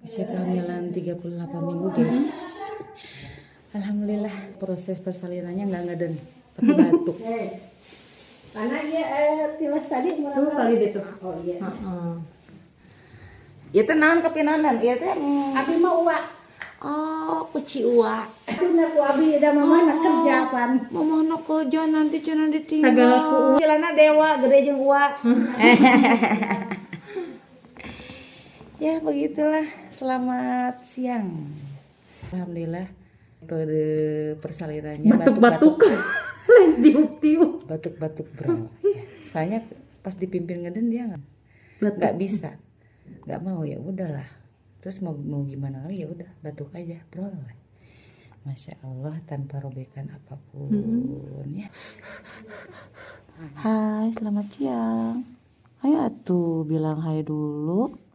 Usia kehamilan 38 minggu guys. Alhamdulillah proses persalinannya nggak ngeden tapi batuk. Karena dia tilas tadi Tuh kali deh tuh. Oh iya. Ya tenahan kepinanan, ya teh. Abi mau uak. Oh, kuci uak. Cina ku abi udah mama nak kerja pan. Mama nak kerja nanti cina ditinggal. Segala ku Cilana dewa gede jeung uak. Ya begitulah. Selamat siang. Alhamdulillah metode persalinannya batuk-batuk. Lain tiup-tiup. Batuk-batuk bro. Soalnya pas dipimpin ngeden dia nggak bisa, nggak mau, ya udahlah. Terus mau gimana lagi, ya udah batuk aja bro. Masya Allah tanpa robekan apapun ya. Hai, selamat siang. Ayo atuh bilang hai dulu.